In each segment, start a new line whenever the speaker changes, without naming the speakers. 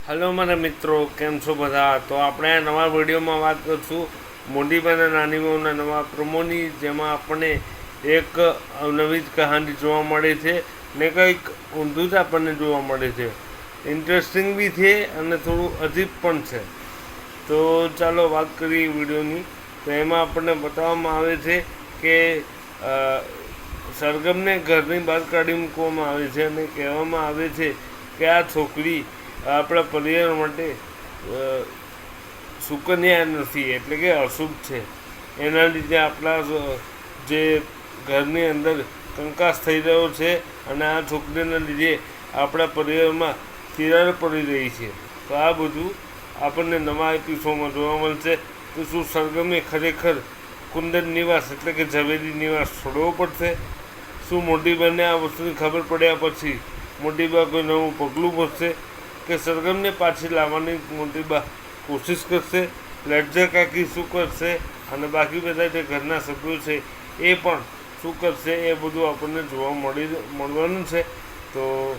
Hello મારા મિત્રો, કેમ છો બધા? તો આપણે આ નવા વિડીયોમાં વાત કરશું મોટી બા અને નાની બહુના નવા પ્રમોની, જેમાં આપણને એક નવી જ કહાની જોવા મળે છે ને કંઈક ઊંધું જ આપણને જોવા મળે છે. ઇન્ટરેસ્ટિંગ બી છે અને થોડું અજીબ પણ છે. તો ચાલો વાત કરીએ વિડીયોની. તો એમાં આપણને બતાવવામાં આવે છે કે સરગમને ઘરની બહાર કાઢી મૂકવામાં આવે છે અને કહેવામાં આવે છે કે આ છોકરી આપણા પરિવાર માટે સુકન્યા નથી, એટલે કે અશુભ છે. એના લીધે આપણા જે ઘરની અંદર કંકાસ થઈ રહ્યો છે અને આ છોકરીના લીધે આપણા પરિવારમાં તિરાડ પડી રહી છે. તો આ બધું આપણને નવા એપિસોડમાં જોવા મળશે. તો શું સરગમે ખરેખર કુંદન નિવાસ એટલે કે ઝવેરી નિવાસ છોડવો પડશે? શું મોટી બાને આ વસ્તુની ખબર પડ્યા પછી મોટી બા કોઈ નવું પગલું ભરશે કે સરગમને પાછી લાવવાની મોટી બા કોશિશ કરશે? લજ્જા કાકી શું કરશે અને બાકી બધા જે ઘરના સભ્યો છે એ પણ શું કરશે, એ બધું આપણને જોવા મળવાનું છે. તો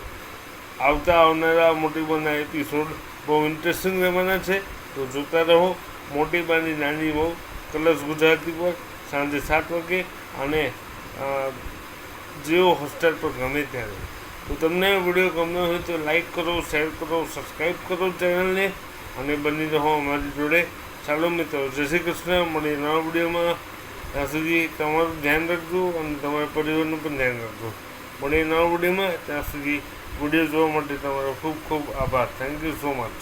આવનારા મોટી બાના એપિસોડ બહુ ઇન્ટરેસ્ટિંગ રહેવાના છે. તો જોતા રહો મોટી બાની નાની બહુ, કલર્સ ગુજરાતી પર સાંજે 7 વાગે અને જીઓ હોટસ્ટાર પર ગમે ત્યારે. તો તમને વિડીયો ગમ્યો હોય તો લાઈક કરો, શેર કરો, સબસ્ક્રાઈબ કરો ચેનલને અને બની રહો અમારી જોડે. ચાલો મિત્રો, જય શ્રી કૃષ્ણ. મળીએ નવા વિડીયોમાં. ત્યાં સુધી તમારું ધ્યાન રાખજો અને તમારા પરિવારનું પણ ધ્યાન રાખજો. મળીએ નવા વિડીયોમાં. ત્યાં સુધી વિડીયો જોવા માટે તમારો ખૂબ ખૂબ આભાર. Thank you so much.